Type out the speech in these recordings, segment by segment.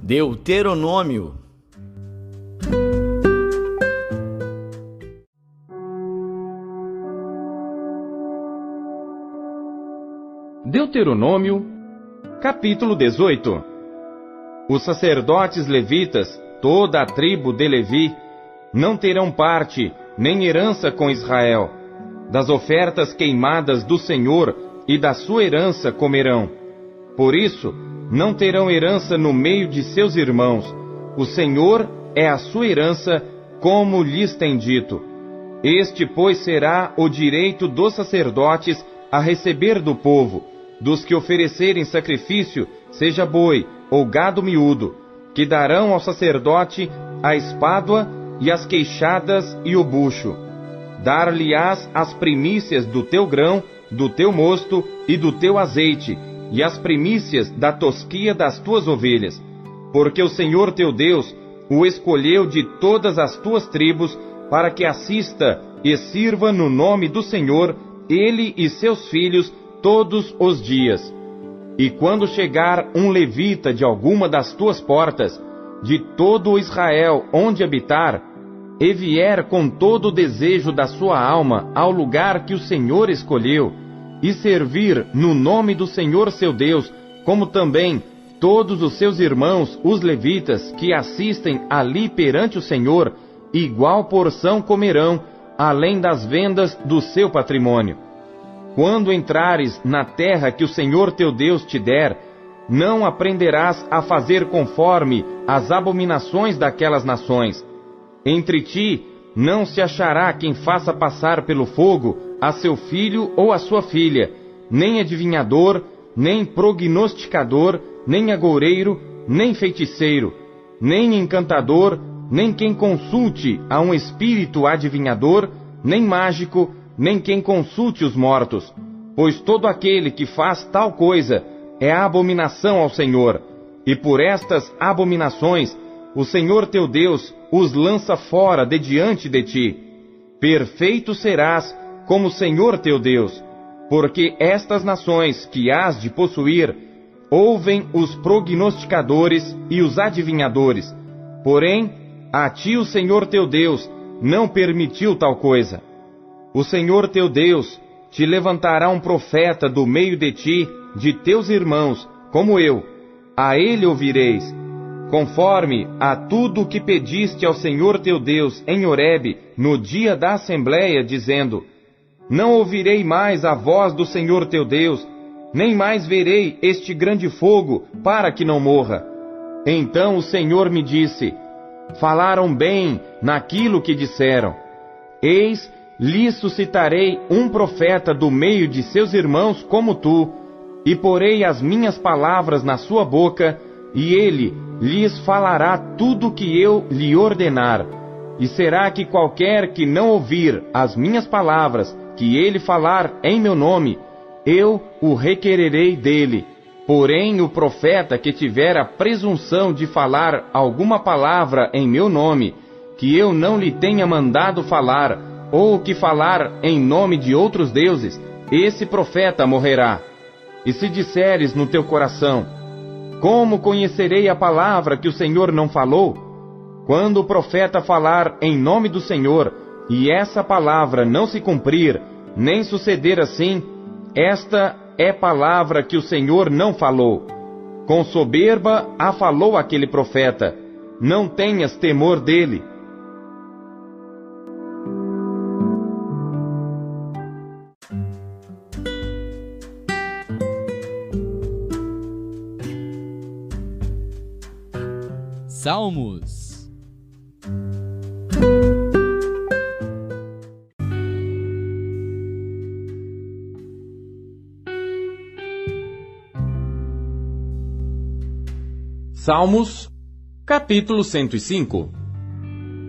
Deuteronômio. Deuteronômio, capítulo 18. Os sacerdotes levitas, toda a tribo de Levi, não terão parte nem herança com Israel. Das ofertas queimadas do Senhor e da sua herança comerão. Por isso, não terão herança no meio de seus irmãos. O Senhor é a sua herança, como lhes tem dito. Este, pois, será o direito dos sacerdotes a receber do povo, dos que oferecerem sacrifício, seja boi ou gado miúdo, que darão ao sacerdote a espádua e as queixadas e o bucho. Dar-lhe-ás as primícias do teu grão, do teu mosto e do teu azeite, e as primícias da tosquia das tuas ovelhas, porque o Senhor teu Deus o escolheu de todas as tuas tribos, para que assista e sirva no nome do Senhor, ele e seus filhos, todos os dias. E quando chegar um levita de alguma das tuas portas, de todo o Israel onde habitar, e vier com todo o desejo da sua alma ao lugar que o Senhor escolheu, e servir no nome do Senhor seu Deus, como também todos os seus irmãos, os levitas, que assistem ali perante o Senhor, igual porção comerão, além das vendas do seu patrimônio. Quando entrares na terra que o Senhor teu Deus te der, não aprenderás a fazer conforme as abominações daquelas nações. Entre ti não se achará quem faça passar pelo fogo a seu filho ou a sua filha, nem adivinhador, nem prognosticador, nem agoureiro, nem feiticeiro, nem encantador, nem quem consulte a um espírito adivinhador, nem mágico, nem quem consulte os mortos, pois todo aquele que faz tal coisa é abominação ao Senhor, e por estas abominações o Senhor teu Deus os lança fora de diante de ti. Perfeito serás como o Senhor teu Deus, porque estas nações que hás de possuir ouvem os prognosticadores e os adivinhadores, porém a ti o Senhor teu Deus não permitiu tal coisa. O Senhor teu Deus te levantará um profeta do meio de ti, de teus irmãos, como eu. A ele ouvireis, conforme a tudo o que pediste ao Senhor teu Deus em Horebe, no dia da assembleia, dizendo: não ouvirei mais a voz do Senhor teu Deus, nem mais verei este grande fogo, para que não morra. Então o Senhor me disse: falaram bem naquilo que disseram. Eis, lhes suscitarei um profeta do meio de seus irmãos como tu, e porei as minhas palavras na sua boca, e ele lhes falará tudo o que eu lhe ordenar. E será que qualquer que não ouvir as minhas palavras, que ele falar em meu nome, eu o requererei dele. Porém, o profeta que tiver a presunção de falar alguma palavra em meu nome, que eu não lhe tenha mandado falar, ou que falar em nome de outros deuses, esse profeta morrerá. E se disseres no teu coração: como conhecerei a palavra que o Senhor não falou? Quando o profeta falar em nome do Senhor, e essa palavra não se cumprir, nem suceder assim, esta é palavra que o Senhor não falou. Com soberba a falou aquele profeta. Não tenhas temor dele. Salmos. Salmos, capítulo 105.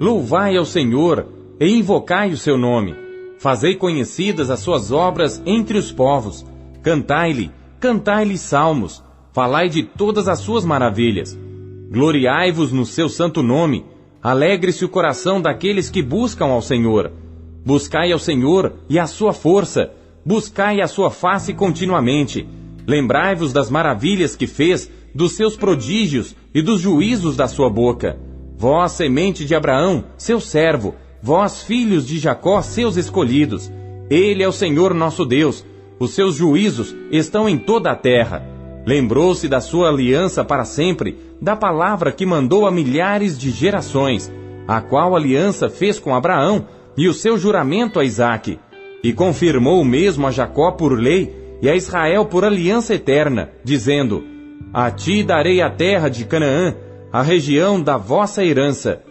Louvai ao Senhor e invocai o seu nome. Fazei conhecidas as suas obras entre os povos. Cantai-lhe salmos. Falai de todas as suas maravilhas. Gloriai-vos no seu santo nome. Alegre-se o coração daqueles que buscam ao Senhor. Buscai ao Senhor e a sua força. Buscai a sua face continuamente. Lembrai-vos das maravilhas que fez, dos seus prodígios, e dos juízos da sua boca. Vós, semente de Abraão, seu servo, vós, filhos de Jacó, seus escolhidos. Ele é o Senhor nosso Deus, os seus juízos estão em toda a terra. Lembrou-se da sua aliança para sempre, da palavra que mandou a milhares de gerações, a qual aliança fez com Abraão e o seu juramento a Isaque, e confirmou o mesmo a Jacó por lei e a Israel por aliança eterna, dizendo: a ti darei a terra de Canaã, a região da vossa herança.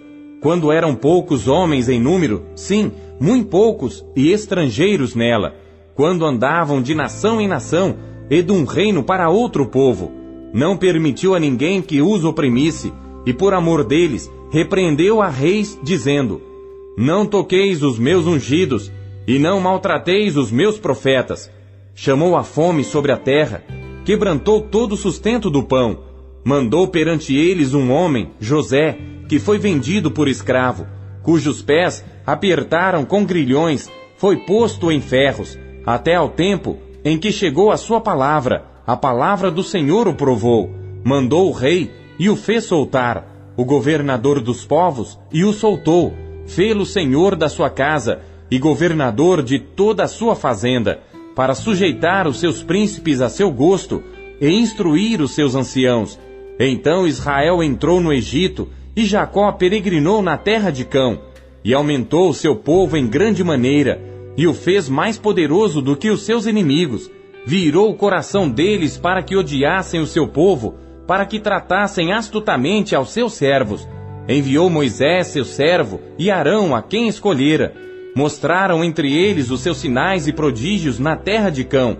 Quando eram poucos homens em número, sim, muito poucos e estrangeiros nela, quando andavam de nação em nação e de um reino para outro povo, não permitiu a ninguém que os oprimisse, e por amor deles repreendeu a reis, dizendo: não toqueis os meus ungidos, e não maltrateis os meus profetas. Chamou a fome sobre a terra, quebrantou todo o sustento do pão, mandou perante eles um homem, José, que foi vendido por escravo, cujos pés apertaram com grilhões, foi posto em ferros, até ao tempo em que chegou a sua palavra, a palavra do Senhor o provou, mandou o rei e o fez soltar, o governador dos povos e o soltou, fê-lo senhor da sua casa e governador de toda a sua fazenda, para sujeitar os seus príncipes a seu gosto e instruir os seus anciãos. Então Israel entrou no Egito e Jacó peregrinou na terra de Cão, e aumentou o seu povo em grande maneira, e o fez mais poderoso do que os seus inimigos, virou o coração deles para que odiassem o seu povo, para que tratassem astutamente aos seus servos. Enviou Moisés, seu servo, e Arão, a quem escolhera. Mostraram entre eles os seus sinais e prodígios na terra de Cão.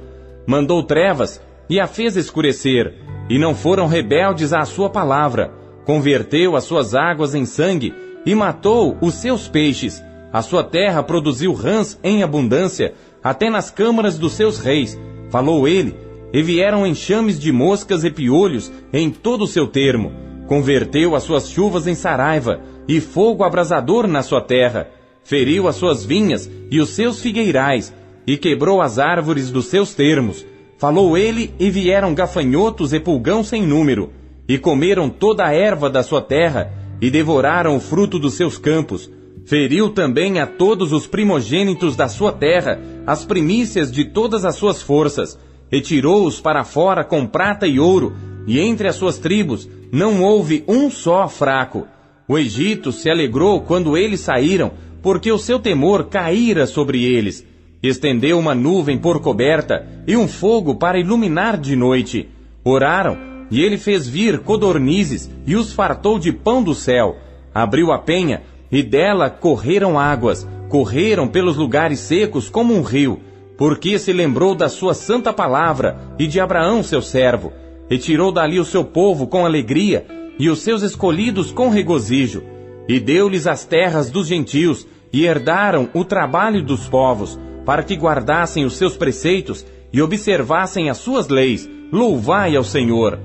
Mandou trevas e a fez escurecer, e não foram rebeldes à sua palavra. Converteu as suas águas em sangue e matou os seus peixes. A sua terra produziu rãs em abundância, até nas câmaras dos seus reis. Falou ele, e vieram enxames de moscas e piolhos em todo o seu termo. Converteu as suas chuvas em saraiva, e fogo abrasador na sua terra. Feriu as suas vinhas e os seus figueirais, e quebrou as árvores dos seus termos. Falou ele, e vieram gafanhotos e pulgão sem número, e comeram toda a erva da sua terra, e devoraram o fruto dos seus campos. Feriu também a todos os primogênitos da sua terra, as primícias de todas as suas forças, e tirou-os para fora com prata e ouro, e entre as suas tribos não houve um só fraco. O Egito se alegrou quando eles saíram, porque o seu temor caíra sobre eles. Estendeu uma nuvem por coberta e um fogo para iluminar de noite. Oraram, e ele fez vir codornizes e os fartou de pão do céu. Abriu a penha, e dela correram águas, correram pelos lugares secos como um rio, porque se lembrou da sua santa palavra e de Abraão seu servo, e tirou dali o seu povo com alegria, e os seus escolhidos com regozijo, e deu-lhes as terras dos gentios, e herdaram o trabalho dos povos, para que guardassem os seus preceitos e observassem as suas leis. Louvai ao Senhor!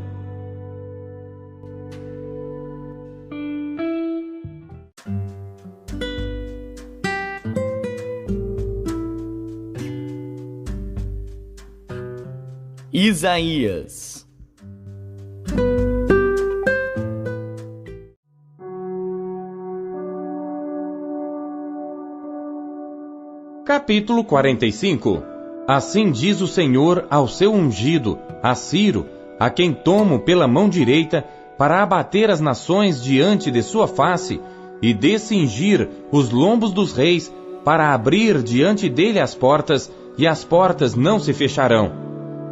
Isaías. Capítulo 45. Assim diz o Senhor ao seu ungido, a Ciro, a quem tomo pela mão direita, para abater as nações diante de sua face, e descingir os lombos dos reis, para abrir diante dele as portas, e as portas não se fecharão.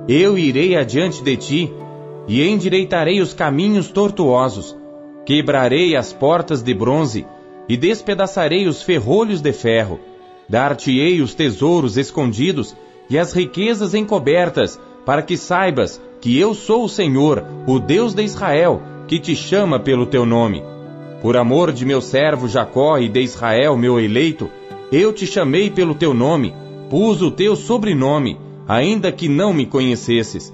Eu irei adiante de ti, e endireitarei os caminhos tortuosos. Quebrarei as portas de bronze, e despedaçarei os ferrolhos de ferro. Dar-te-ei os tesouros escondidos, e as riquezas encobertas, para que saibas que eu sou o Senhor, o Deus de Israel, que te chama pelo teu nome. Por amor de meu servo Jacó e de Israel, meu eleito, eu te chamei pelo teu nome, pus o teu sobrenome, ainda que não me conhecesses.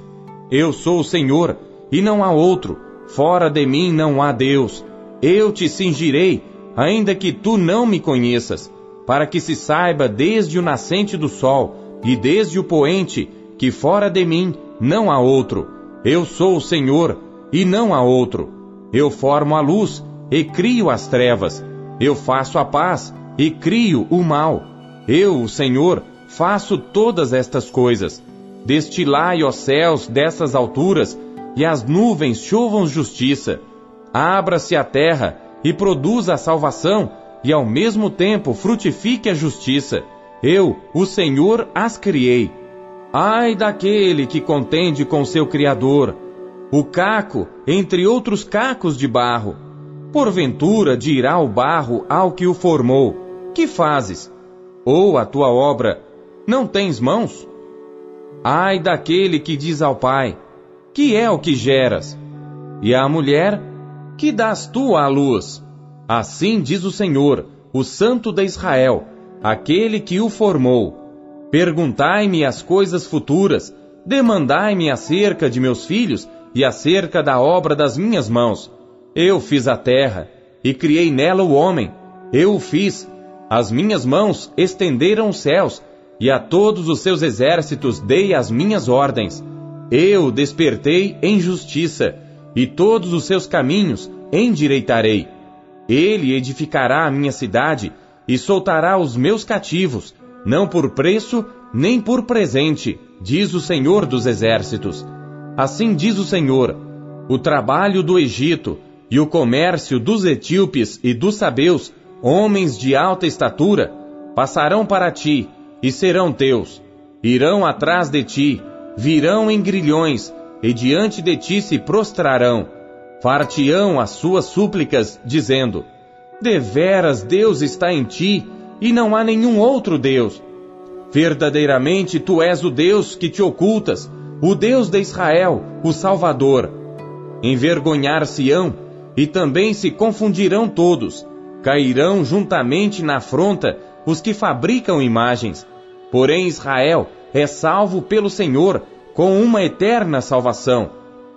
Eu sou o Senhor, e não há outro. Fora de mim não há Deus. Eu te cingirei, ainda que tu não me conheças, para que se saiba desde o nascente do sol, e desde o poente, que fora de mim não há outro. Eu sou o Senhor, e não há outro. Eu formo a luz e crio as trevas. Eu faço a paz e crio o mal. Eu, o Senhor, faço todas estas coisas. Destilai, ó céus, dessas alturas, e as nuvens chovam justiça. Abra-se a terra e produza a salvação, e ao mesmo tempo frutifique a justiça. Eu, o Senhor, as criei. Ai daquele que contende com seu Criador, o caco entre outros cacos de barro. Porventura dirá o barro ao que o formou: que fazes? Ou a tua obra: não tens mãos? Ai daquele que diz ao pai: que é o que geras? E à mulher: que dás tu à luz? Assim diz o Senhor, o Santo de Israel, aquele que o formou. Perguntai-me as coisas futuras, demandai-me acerca de meus filhos e acerca da obra das minhas mãos. Eu fiz a terra, e criei nela o homem. Eu o fiz. As minhas mãos estenderam os céus, e a todos os seus exércitos dei as minhas ordens. Eu despertei em justiça, e todos os seus caminhos endireitarei. Ele edificará a minha cidade, e soltará os meus cativos, não por preço, nem por presente, diz o Senhor dos Exércitos. Assim diz o Senhor: o trabalho do Egito e o comércio dos etíopes e dos sabeus, homens de alta estatura, passarão para ti e serão teus. Irão atrás de ti, virão em grilhões, e diante de ti se prostrarão. Far-te-ão as suas súplicas, dizendo: deveras Deus está em ti, e não há nenhum outro Deus. Verdadeiramente tu és o Deus que te ocultas, o Deus de Israel, o Salvador. Envergonhar-se-ão, e também se confundirão todos. Cairão juntamente na afronta os que fabricam imagens. Porém Israel é salvo pelo Senhor, com uma eterna salvação.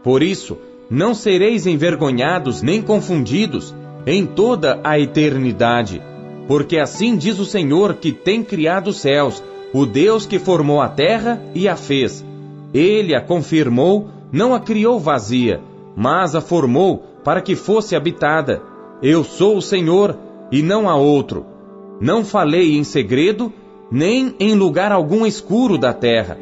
Por isso, não sereis envergonhados nem confundidos em toda a eternidade. Porque assim diz o Senhor que tem criado os céus, o Deus que formou a terra e a fez. Ele a confirmou, não a criou vazia, mas a formou para que fosse habitada. Eu sou o Senhor, e não há outro. Não falei em segredo, nem em lugar algum escuro da terra.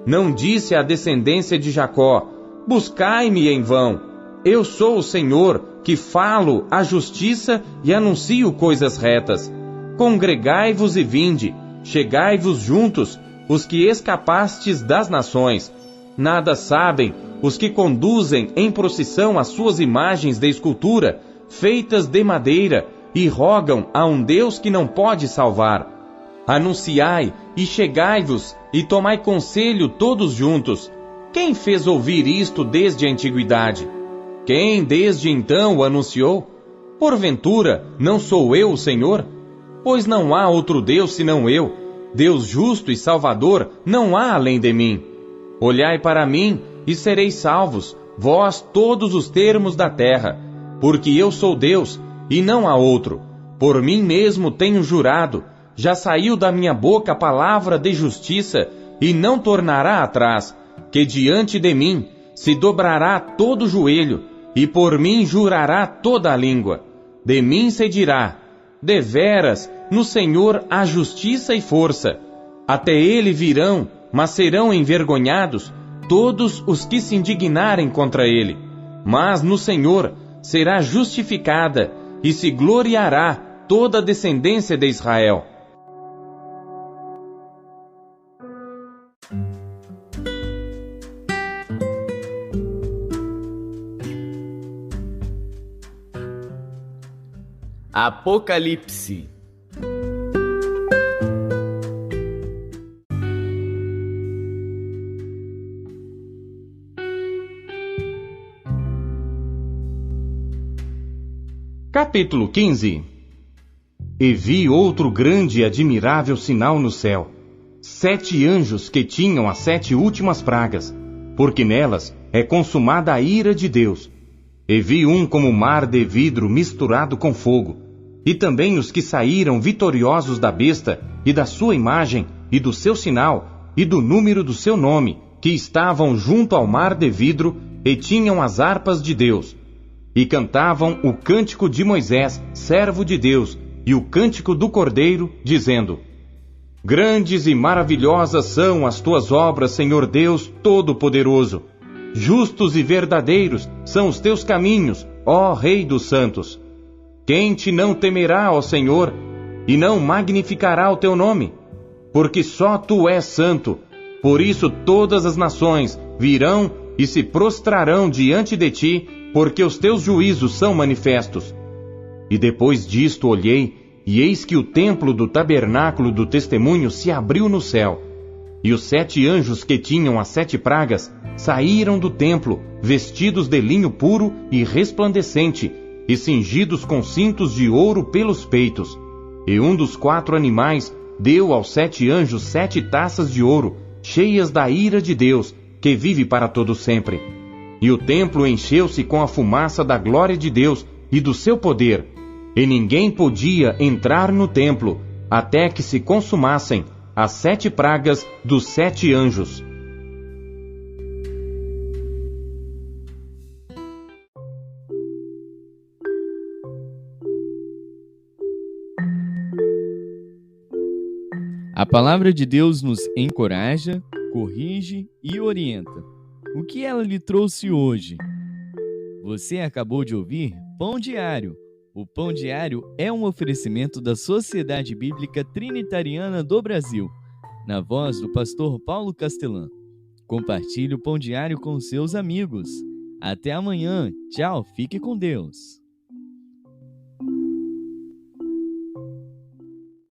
Não disse à descendência de Jacó: buscai-me em vão. Eu sou o Senhor, que falo a justiça e anuncio coisas retas. Congregai-vos e vinde, chegai-vos juntos, os que escapastes das nações. Nada sabem os que conduzem em procissão as suas imagens de escultura, feitas de madeira, e rogam a um Deus que não pode salvar. Anunciai e chegai-vos, e tomai conselho todos juntos. Quem fez ouvir isto desde a antiguidade? Quem desde então o anunciou? Porventura, não sou eu o Senhor? Pois não há outro Deus senão eu. Deus justo e salvador não há além de mim. Olhai para mim e sereis salvos, vós todos os termos da terra. Porque eu sou Deus e não há outro. Por mim mesmo tenho jurado, já saiu da minha boca a palavra de justiça, e não tornará atrás, que diante de mim se dobrará todo o joelho, e por mim jurará toda a língua. De mim se dirá: deveras, no Senhor há justiça e força. Até ele virão, mas serão envergonhados todos os que se indignarem contra ele. Mas no Senhor será justificada, e se gloriará toda a descendência de Israel. Apocalipse. Capítulo 15. E vi outro grande e admirável sinal no céu: 7 anjos que tinham as 7 últimas pragas, porque nelas é consumada a ira de Deus. E vi um como mar de vidro misturado com fogo, e também os que saíram vitoriosos da besta, e da sua imagem, e do seu sinal, e do número do seu nome, que estavam junto ao mar de vidro, e tinham as harpas de Deus. e cantavam o cântico de Moisés, servo de Deus, e o cântico do Cordeiro, dizendo: Grandes e maravilhosas são as tuas obras, Senhor Deus Todo-Poderoso. Justos e verdadeiros são os teus caminhos, ó Rei dos santos. Quem te não temerá, ó Senhor, e não magnificará o teu nome? Porque só tu és santo. Por isso todas as nações virão e se prostrarão diante de ti, porque os teus juízos são manifestos. E depois disto olhei, e eis que o templo do tabernáculo do testemunho se abriu no céu. E os 7 anjos que tinham as 7 pragas saíram do templo, vestidos de linho puro e resplandecente, e cingidos com cintos de ouro pelos peitos. E um dos 4 animais deu aos 7 anjos 7 taças de ouro, cheias da ira de Deus, que vive para todo sempre. E o templo encheu-se com a fumaça da glória de Deus e do seu poder, e ninguém podia entrar no templo, até que se consumassem as 7 pragas dos 7 anjos. A palavra de Deus nos encoraja, corrige e orienta. O que ela lhe trouxe hoje? Você acabou de ouvir Pão Diário. O Pão Diário é um oferecimento da Sociedade Bíblica Trinitariana do Brasil, na voz do pastor Paulo Castelã. Compartilhe o Pão Diário com seus amigos. Até amanhã. Tchau, fique com Deus.